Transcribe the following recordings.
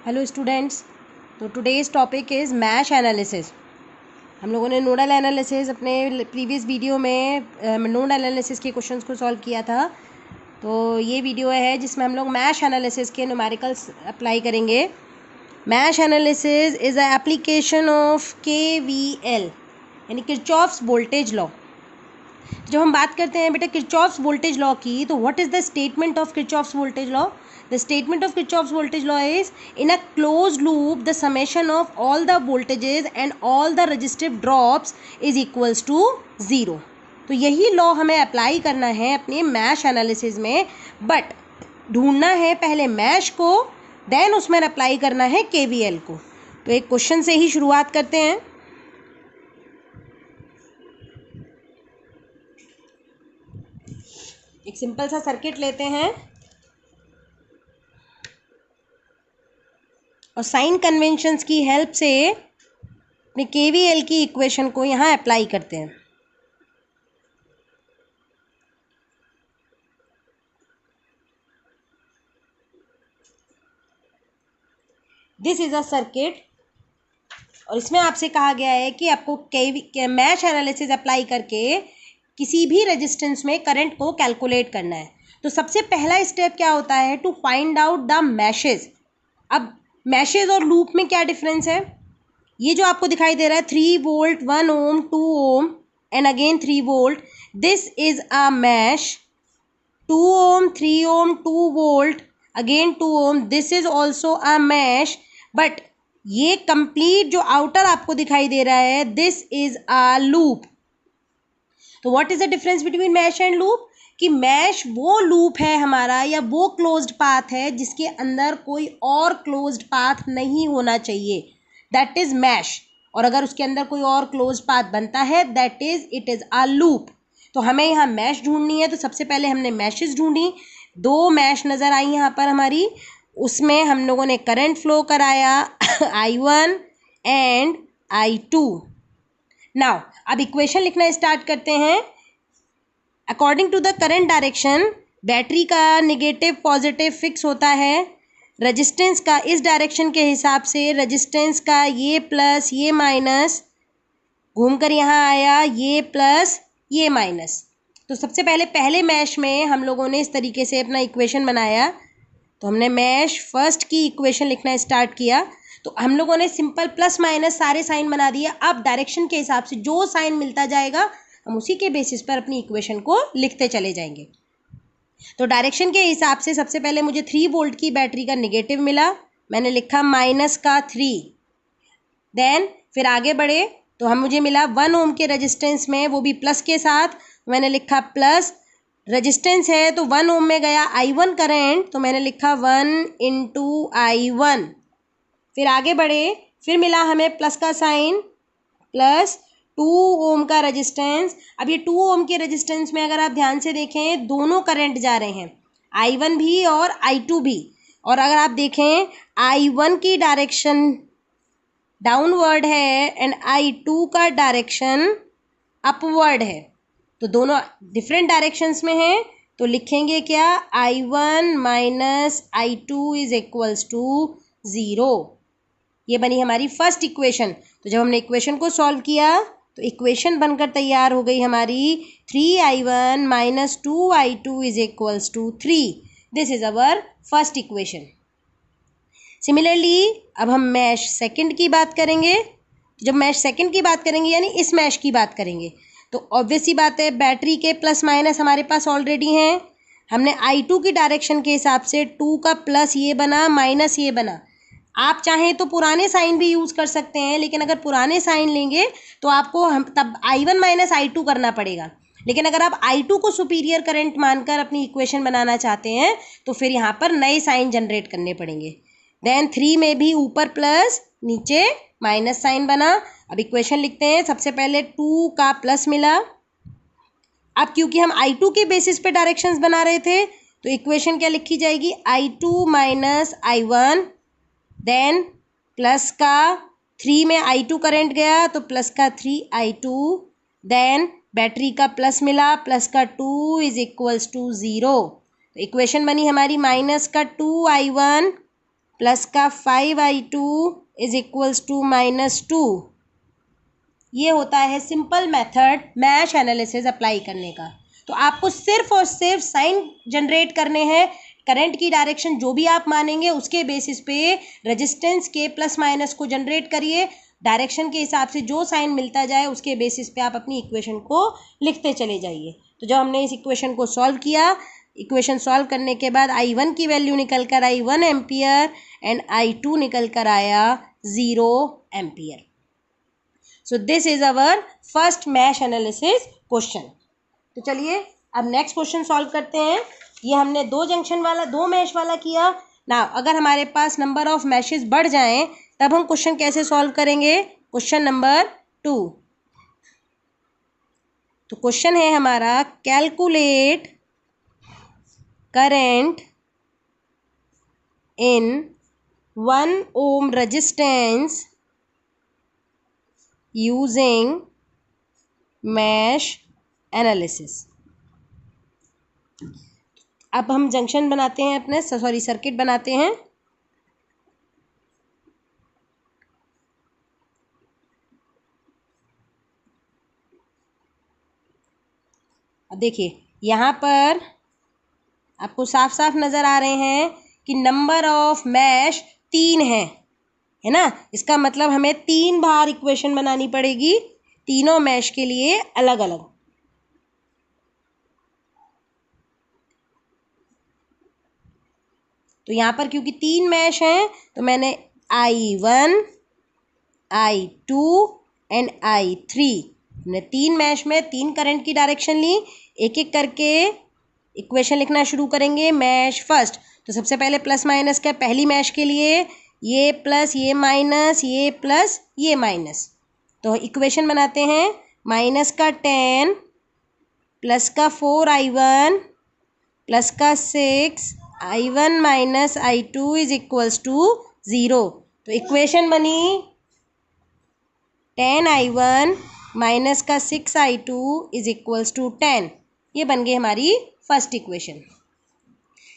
Hello students. तो today's topic is mesh analysis. हम लोगों ने नोडल एनालिसिस अपने प्रीवियस वीडियो में नोड एनालिसिस के क्वेश्चंस को सॉल्व किया था। तो ये वीडियो है जिसमें हम लोग मैश एनालिसिस के न्यूमेरिकल्स अप्लाई करेंगे। Mesh analysis is a application of KVL यानी किरचॉफ्स वोल्टेज लॉ। जब हम बात करते हैं बेटा किरचॉफ्स वोल्टेज लॉ की, तो what is the statement of Kirchhoff's voltage law? The statement of Kirchhoff's voltage law is, in a closed loop the summation of all the voltages and all the resistive drops is equals to 0। तो यही law हमें apply करना है अपने mesh analysis में, but ढूंढना है पहले मैश को, देन उसमें अप्लाई करना है KVL को। तो एक क्वेश्चन से ही शुरुआत करते हैं। एक सिंपल सा सर्किट लेते हैं और साइन कन्वेंशंस की हेल्प से अपने KVL की इक्वेशन को यहाँ अप्लाई करते हैं। दिस इज़ अ सर्किट और इसमें आपसे कहा गया है कि आपको मैश एनालिसिस अप्लाई करके किसी भी रेजिस्टेंस में करंट को कैलकुलेट करना है। तो सबसे पहला स्टेप क्या होता है? To find out the meshes. अब मैशेज और लूप में क्या डिफरेंस है? ये जो आपको दिखाई दे रहा है 3 volt 1 ohm 2 ohm and again 3 volt, this is a mesh. 2 ohm 3 ohm 2 volt again 2 ohm, this is also a mesh. But ये कंप्लीट जो आउटर आपको दिखाई दे रहा है, दिस इज अ लूप। तो what is the difference between mesh and loop? कि mesh वो लूप है हमारा या वो क्लोज्ड पाथ है जिसके अंदर कोई और क्लोज्ड पाथ नहीं होना चाहिए, दैट इज मैश। और अगर उसके अंदर कोई और क्लोज्ड पाथ बनता है, that is it is a loop. तो हमें यहाँ मैश ढूंढनी है, तो सबसे पहले हमने मैशेस ढूंढी। 2 मैश नज़र आई यहाँ पर हमारी, उसमें हम लोगों ने करंट फ्लो कराया I1 एंड I2। नाउ अब इक्वेशन लिखना स्टार्ट करते हैं। According to the current direction, battery का नेगेटिव पॉजिटिव फिक्स होता है। रेजिस्टेंस का इस डायरेक्शन के हिसाब से, रेजिस्टेंस का ये प्लस ये माइनस घूमकर यहाँ आया, ये प्लस ये माइनस। तो सबसे पहले मैश में हम लोगों ने इस तरीके से अपना इक्वेशन बनाया। तो हमने मैश फर्स्ट की इक्वेशन लिखना स्टार्ट किया। तो हम लोगों ने सिंपल प्लस माइनस सारे साइन बना दिए। अब डायरेक्शन के हिसाब से जो साइन मिलता जाएगा हम उसी के बेसिस पर अपनी इक्वेशन को लिखते चले जाएंगे। तो डायरेक्शन के हिसाब से सबसे पहले मुझे 3 वोल्ट की बैटरी का नेगेटिव मिला, मैंने लिखा माइनस का 3। देन फिर आगे बढ़े तो मुझे मिला 1 ओम के रेजिस्टेंस में, वो भी प्लस के साथ, मैंने लिखा प्लस। रेजिस्टेंस है तो 1 ओम में गया I1 करंट, तो मैंने लिखा 1 इंटू I1। फिर आगे बढ़े, फिर मिला हमें प्लस का साइन, प्लस 2 ओम का रेजिस्टेंस। अब ये 2 ओम के रेजिस्टेंस में अगर आप ध्यान से देखें, दोनों करंट जा रहे हैं, I1 भी और I2 भी। और अगर आप देखें I1 की डायरेक्शन डाउनवर्ड है एंड I2 का डायरेक्शन अपवर्ड है, तो दोनों डिफरेंट डायरेक्शंस में हैं। तो लिखेंगे क्या? I1 minus I2 is equals to 0। ये बनी हमारी फर्स्ट इक्वेशन। तो जब हमने इक्वेशन को सॉल्व किया तो इक्वेशन बनकर तैयार हो गई हमारी 3I1 minus 2I2 is equals to 3। This is our first equation. Similarly अब हम मैश सेकंड की बात करेंगे। जब मैश सेकंड की बात करेंगे यानी इस मैश की बात करेंगे, तो ऑब्वियस ही बात है बैटरी के प्लस माइनस हमारे पास ऑलरेडी हैं। हमने I2 की डायरेक्शन के हिसाब से 2 का प्लस ये बना, माइनस ये बना। आप चाहें तो पुराने साइन भी यूज़ कर सकते हैं, लेकिन अगर पुराने साइन लेंगे तो आपको तब I1 माइनस I2 करना पड़ेगा। लेकिन अगर आप I2 को सुपीरियर करंट मानकर अपनी इक्वेशन बनाना चाहते हैं तो फिर यहाँ पर नए साइन जनरेट करने पड़ेंगे। देन 3 में भी ऊपर प्लस नीचे माइनस साइन बना। अब इक्वेशन लिखते हैं। सबसे पहले 2 का प्लस मिला। अब क्योंकि हम I2 के बेसिस पे डायरेक्शंस बना रहे थे, तो इक्वेशन क्या लिखी जाएगी? I2 minus I1। Then plus का 3 में I2 करंट गया तो प्लस का 3I2। देन बैटरी का प्लस मिला, प्लस का 2 इज इक्वल्स टू 0। तो इक्वेशन बनी हमारी माइनस का 2I1 प्लस का 5i2 इज इक्वल्स टू -2। ये होता है simple method mesh analysis apply करने का। तो आपको सिर्फ और सिर्फ साइन जनरेट करने हैं, करंट की डायरेक्शन जो भी आप मानेंगे उसके बेसिस पे रेजिस्टेंस के प्लस माइनस को जनरेट करिए, डायरेक्शन के हिसाब से जो साइन मिलता जाए उसके बेसिस पे आप अपनी इक्वेशन को लिखते चले जाइए। तो जब हमने इस इक्वेशन को सॉल्व किया, इक्वेशन सॉल्व करने के बाद I1 की वैल्यू निकल कर आई 1 एम्पियर एंड I2 निकल कर आया 0 ampere. So this is our first mesh analysis question. तो चलिए अब नेक्स्ट क्वेश्चन सॉल्व करते हैं। ये हमने दो मैश वाला किया ना। अगर हमारे पास नंबर ऑफ मैशेस बढ़ जाएं तब हम क्वेश्चन कैसे सॉल्व करेंगे? Question number 2। तो क्वेश्चन है हमारा, calculate current in 1 ohm resistance using mesh analysis। अब हम जंक्शन बनाते हैं अपने, सर्किट बनाते हैं। अब देखिए यहाँ पर आपको साफ साफ नज़र आ रहे हैं कि नंबर ऑफ मैश 3 है ना। इसका मतलब हमें 3 बार इक्वेशन बनानी पड़ेगी तीनों मैश के लिए अलग अलग। तो यहाँ पर क्योंकि 3 मैश हैं तो मैंने I1, I2 एंड I3, हमने 3 मैश में 3 करंट की डायरेक्शन ली। एक एक करके इक्वेशन लिखना शुरू करेंगे। मैश फर्स्ट, तो सबसे पहले प्लस माइनस का, पहली मैश के लिए ये प्लस ये माइनस, ये प्लस ये माइनस। तो इक्वेशन बनाते हैं, माइनस का 10 प्लस का 4i1 प्लस का 6i1 minus I2 is equals to 0। तो इक्वेशन बनी 10i1 माइनस का 6i2 इज इक्वल्स टू 10। ये बन गई हमारी फर्स्ट इक्वेशन।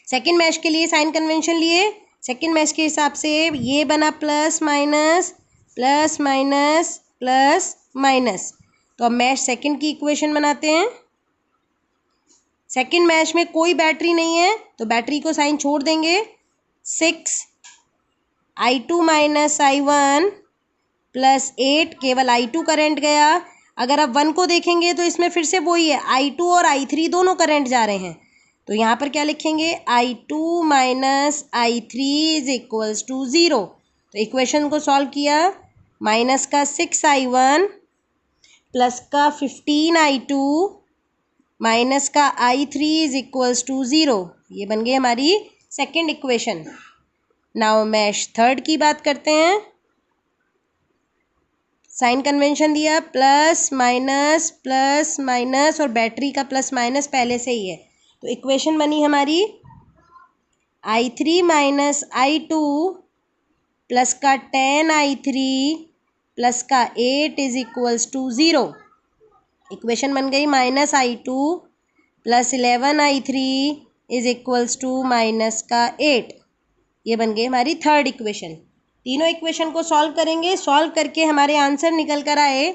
सेकेंड मैश के लिए साइन कन्वेंशन लिए। सेकेंड मैश के हिसाब से ये बना plus minus plus minus plus minus. तो अब मैश सेकेंड की इक्वेशन बनाते हैं। सेकेंड मैश में कोई बैटरी नहीं है तो बैटरी को साइन छोड़ देंगे। 6i2 माइनस I1 प्लस 8, केवल I2 करंट गया। अगर आप 1 को देखेंगे तो इसमें फिर से वही है, I2 और I3 दोनों करंट जा रहे हैं। तो यहाँ पर क्या लिखेंगे, I2 minus I3 is equals to 0। तो इक्वेशन को सॉल्व किया, माइनस का 6i1 प्लस का 15i2 माइनस का I3 इज इक्वल्स टू 0। ये बन गई हमारी second equation. Now mesh third की बात करते हैं। साइन कन्वेंशन दिया, प्लस माइनस और बैटरी का प्लस माइनस पहले से ही है। तो इक्वेशन बनी हमारी I3 माइनस I2 प्लस का 10i3 प्लस का 8 इज इक्वल्स टू 0। इक्वेशन बन गई minus I2 plus 11i3 is equals to minus का 8। ये बन गई हमारी थर्ड इक्वेशन। तीनों इक्वेशन को सॉल्व करेंगे। सॉल्व करके हमारे आंसर निकल कर आए,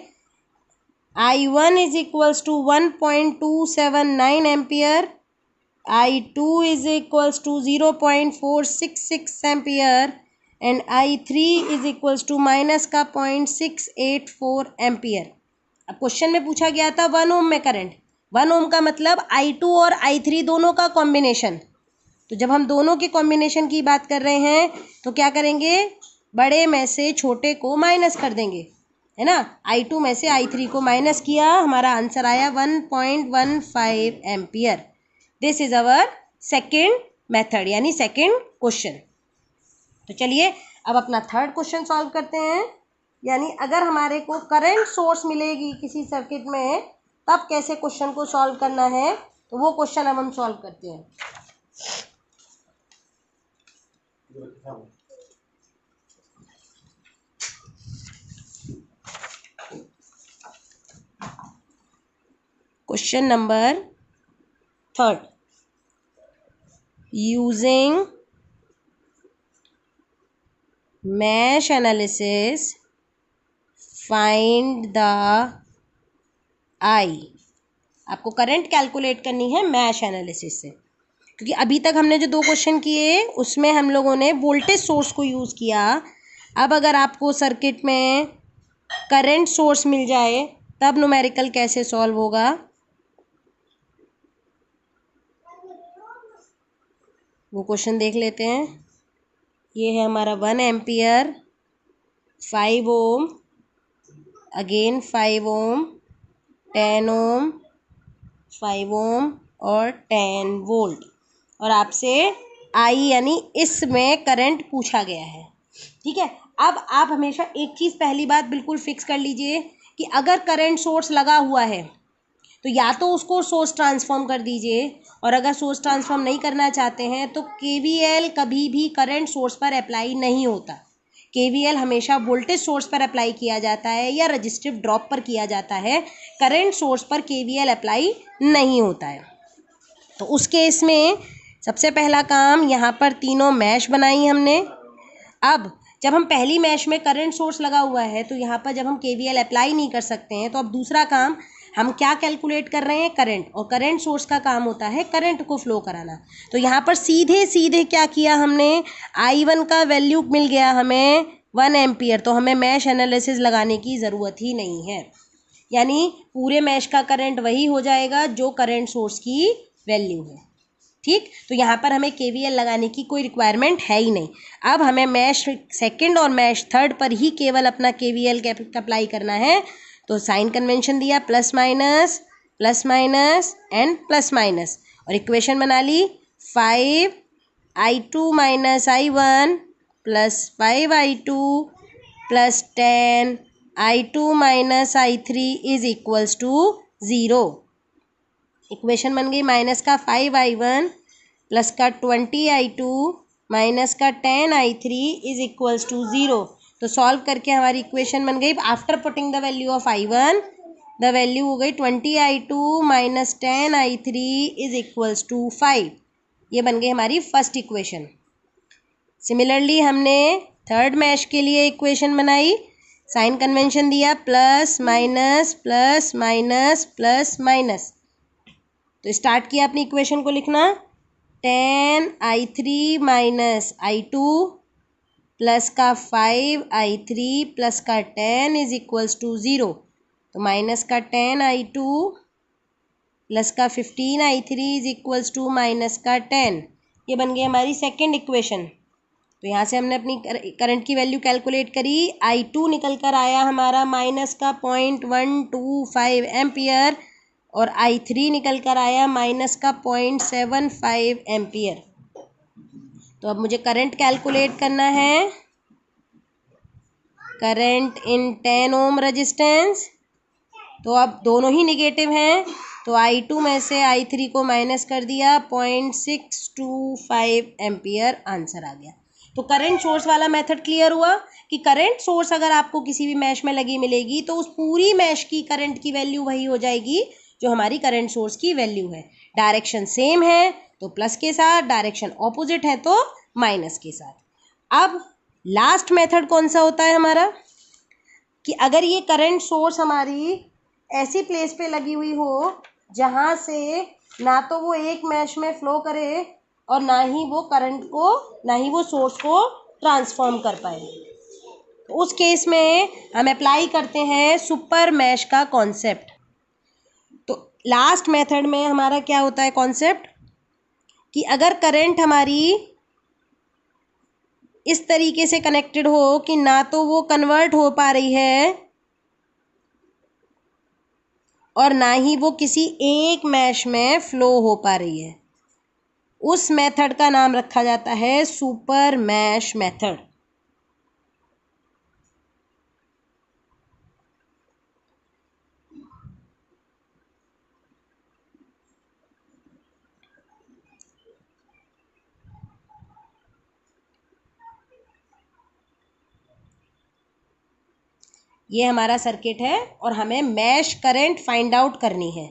I1 is equals to 1.279 ampere, I2 is equals to 0.466 ampere and I3 is equals to minus का 0.684 एम्पियर। अब क्वेश्चन में पूछा गया था 1 ओम में करंट। 1 ओम का मतलब I2 और I3 दोनों का कॉम्बिनेशन। तो जब हम दोनों के कॉम्बिनेशन की बात कर रहे हैं तो क्या करेंगे, बड़े में से छोटे को माइनस कर देंगे, है ना। I2 में से I3 को माइनस किया, हमारा आंसर आया 1.15 ampere. This is our second method यानी सेकेंड क्वेश्चन। तो चलिए अब अपना थर्ड क्वेश्चन सॉल्व करते हैं। यानी अगर हमारे को करंट सोर्स मिलेगी किसी सर्किट में तब कैसे क्वेश्चन को सॉल्व करना है, तो वो क्वेश्चन अब हम सॉल्व करते हैं। Question number 3, using mesh analysis find the I. आपको करंट कैलकुलेट करनी है मैश एनालिसिस से, क्योंकि अभी तक हमने जो 2 क्वेश्चन किए उसमें हम लोगों ने वोल्टेज सोर्स को यूज़ किया। अब अगर आपको सर्किट में करंट सोर्स मिल जाए तब न्यूमेरिकल कैसे सॉल्व होगा, वो क्वेश्चन देख लेते हैं। ये है हमारा 1 एम्पियर, 5 ओम, अगेन 5 ओम, 10 ओम, 5 ओम और 10 वोल्ट, और आपसे आई यानी इसमें करंट पूछा गया है। ठीक है, अब आप हमेशा एक चीज़ पहली बात बिल्कुल फिक्स कर लीजिए कि अगर करंट सोर्स लगा हुआ है तो या तो उसको सोर्स ट्रांसफॉर्म कर दीजिए, और अगर सोर्स ट्रांसफॉर्म नहीं करना चाहते हैं तो केवीएल कभी भी करंट सोर्स पर अप्लाई नहीं होता। केवीएल हमेशा वोल्टेज सोर्स पर अप्लाई किया जाता है या रजिस्टिव ड्रॉप पर किया जाता है, करंट सोर्स पर केवीएल अप्लाई नहीं होता है। तो उस केस में सबसे पहला काम, यहाँ पर तीनों मैश बनाई हमने। अब जब हम पहली मैश में करंट सोर्स लगा हुआ है तो यहाँ पर जब हम केवीएल अप्लाई नहीं कर सकते हैं, तो अब दूसरा काम हम क्या कैलकुलेट कर रहे हैं, करंट, और करंट सोर्स का काम होता है करंट को फ्लो कराना। तो यहाँ पर सीधे सीधे क्या किया हमने, I1 का वैल्यू मिल गया हमें 1 एम्पियर, तो हमें मैश एनालिसिस लगाने की ज़रूरत ही नहीं है, यानी पूरे मैश का करंट वही हो जाएगा जो करंट सोर्स की वैल्यू है। ठीक, तो यहाँ पर हमें केवीएल लगाने की कोई रिक्वायरमेंट है ही नहीं। अब हमें मैश सेकंड और मैश थर्ड पर ही केवल अपना केवीएल अप्लाई करना है। तो साइन कन्वेंशन दिया, plus minus and plus minus, और इक्वेशन बना ली 5I2 minus I1 plus 5I2 plus 10I2 minus I3 is equals to 0। Equation बन गई माइनस का 5I1 प्लस का 20I2 माइनस का 10I3 इज इक्वल्स टू 0। तो सॉल्व करके हमारी इक्वेशन बन गई, after putting the value of I1 the value हो गई 20I2 minus 10I3 is equals to 5। ये बन गई हमारी फर्स्ट इक्वेशन। सिमिलरली हमने थर्ड मैश के लिए इक्वेशन बनाई, साइन कन्वेंशन दिया, plus minus plus minus plus minus. तो स्टार्ट किया अपनी इक्वेशन को लिखना, 10I3 माइनस I2 प्लस का 5I3 प्लस का 10 इज इक्वल्स टू 0। तो माइनस का 10I2 प्लस का 15I3 is equals to minus का 10। ये बन गई हमारी सेकेंड इक्वेशन। तो यहाँ से हमने अपनी करंट की वैल्यू कैलकुलेट करी, I2 निकल कर आया हमारा माइनस का 0.125 एम्पियर, और I3 निकल कर आया माइनस का 0.75 एम्पियर। तो अब मुझे करंट कैलकुलेट करना है, करंट इन 10 ओम रजिस्टेंस। तो अब दोनों ही निगेटिव हैं, तो I2 में से I3 को माइनस कर दिया, 0.625 एम्पियर आंसर आ गया। तो करंट सोर्स वाला मेथड क्लियर हुआ कि करंट सोर्स अगर आपको किसी भी मैश में लगी मिलेगी तो उस पूरी मैश की करंट की वैल्यू वही हो जाएगी जो हमारी करंट सोर्स की वैल्यू है। डायरेक्शन सेम है तो प्लस के साथ, डायरेक्शन ऑपोजिट है तो माइनस के साथ। अब लास्ट मेथड कौन सा होता है हमारा, कि अगर ये करंट सोर्स हमारी ऐसी प्लेस पे लगी हुई हो जहाँ से ना तो वो एक मैश में फ्लो करे और ना ही वो करंट को, ना ही वो सोर्स को ट्रांसफॉर्म कर पाए, तो उस केस में हम अप्लाई करते हैं सुपर मैश का कॉन्सेप्ट। तो लास्ट मेथड में हमारा क्या होता है कॉन्सेप्ट, कि अगर करंट हमारी इस तरीके से कनेक्टेड हो कि ना तो वो कन्वर्ट हो पा रही है और ना ही वो किसी एक मैश में फ्लो हो पा रही है, उस मेथड का नाम रखा जाता है सुपर मैश मेथड। ये हमारा सर्किट है और हमें मैश करंट फाइंड आउट करनी है,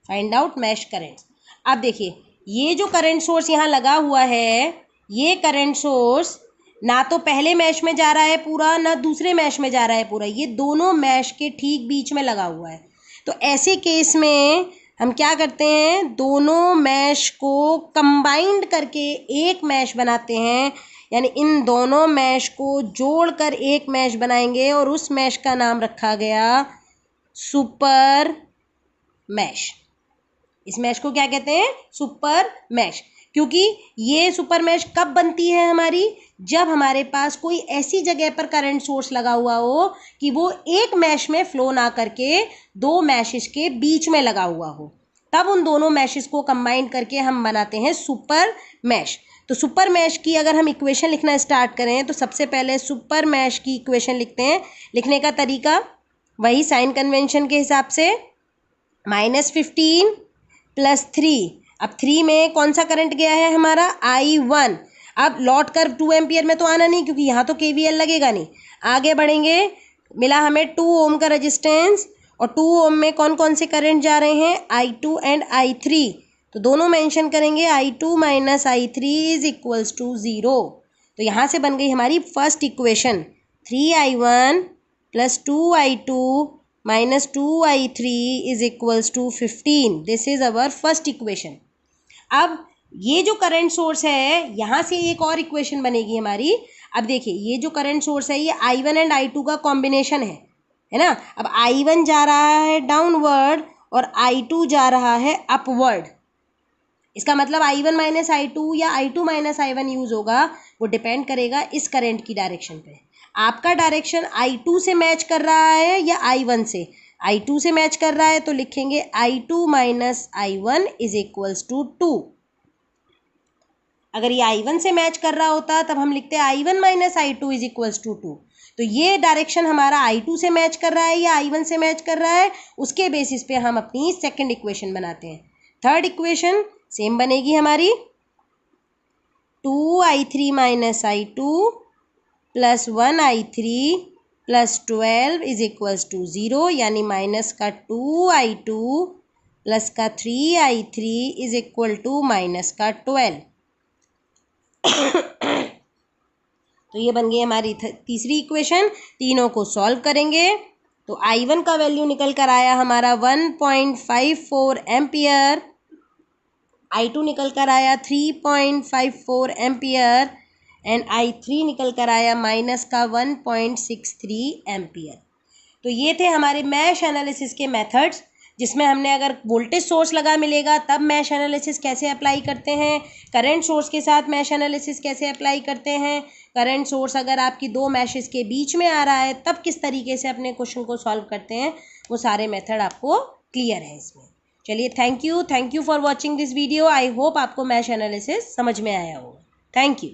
फाइंड आउट मैश करंट। अब देखिए ये जो करंट सोर्स यहाँ लगा हुआ है, ये करंट सोर्स ना तो पहले मैश में जा रहा है पूरा, ना दूसरे मैश में जा रहा है पूरा, ये दोनों मैश के ठीक बीच में लगा हुआ है। तो ऐसे केस में हम क्या करते हैं, दोनों मैश को कंबाइंड करके एक मैश बनाते हैं, यानी इन दोनों मैश को जोड़कर एक मैश बनाएंगे और उस मैश का नाम रखा गया सुपर मैश। इस मैश को क्या कहते हैं, सुपर मैश। क्योंकि ये सुपर मैश कब बनती है हमारी, जब हमारे पास कोई ऐसी जगह पर करंट सोर्स लगा हुआ हो कि वो एक मैश में फ्लो ना करके दो मैशेस के बीच में लगा हुआ हो, तब उन दोनों मैशेस को कंबाइन करके हम बनाते हैं सुपर मैश। तो सुपर मैश की अगर हम इक्वेशन लिखना स्टार्ट करें तो सबसे पहले सुपर मैश की इक्वेशन लिखते हैं। लिखने का तरीका वही साइन कन्वेंशन के हिसाब से, -15 + 3। अब 3 में कौन सा करंट गया है हमारा, I1। अब लॉट कर 2 एम्पियर में तो आना नहीं क्योंकि यहाँ तो KVL लगेगा नहीं। आगे बढ़ेंगे, मिला हमें 2 ओम का रेजिस्टेंस और 2 ओम में कौन कौन से करंट जा रहे हैं, I2 एंड I3। तो दोनों मेंशन करेंगे, I2 - I3 = 0। तो यहाँ से बन गई हमारी first equation, 3I1 + 2I2 - 2I3 = 15। This is our first equation. अब ये जो करंट सोर्स है, यहाँ से एक और इक्वेशन बनेगी हमारी। अब देखिए, ये जो करंट सोर्स है ये I1 एंड I2 का कॉम्बिनेशन है ना। अब I1 जा रहा है डाउनवर्ड और I2 जा रहा है अपवर्ड। इसका मतलब I1 - I2 या I2 - I1 यूज होगा, वो डिपेंड करेगा इस करंट की डायरेक्शन पे। आपका डायरेक्शन I2 से मैच कर रहा है या I1 से। I2 से मैच कर रहा है तो लिखेंगे I2 - I1 = 2। अगर ये I1 से मैच कर रहा होता तब हम लिखते I1 - I2 = 2। तो ये डायरेक्शन हमारा I2 से मैच कर रहा है या I1 से मैच कर रहा है, उसके बेसिस पे हम अपनी सेकंड इक्वेशन बनाते हैं। थर्ड इक्वेशन सेम बनेगी हमारी, 2I3 - I2 + 1I3 + 12 = 0, यानी माइनस का 2I2 प्लस का 3I3 = -का 12। तो ये बन गई हमारी तीसरी इक्वेशन। तीनों को सॉल्व करेंगे तो I1 का वैल्यू निकल कर आया हमारा 1.54 एम्पियर, I2 निकल कर आया 3.54 एम्पियर एंड I3 निकल कर आया माइनस का 1.63 एम्पियर। तो ये थे हमारे मैश एनालिसिस के मेथड्स, जिसमें हमने अगर वोल्टेज सोर्स लगा मिलेगा तब मैश एनालिसिस कैसे अप्लाई करते हैं, करंट सोर्स के साथ मैश एनालिसिस कैसे अप्लाई करते हैं, करंट सोर्स अगर आपकी दो मैशेस के बीच में आ रहा है तब किस तरीके से अपने क्वेश्चन को सॉल्व करते हैं, वो सारे मेथड आपको क्लियर है इसमें। चलिए, thank you for watching this video. I hope आपको मैश एनालिसिस समझ में आया होगा। Thank you.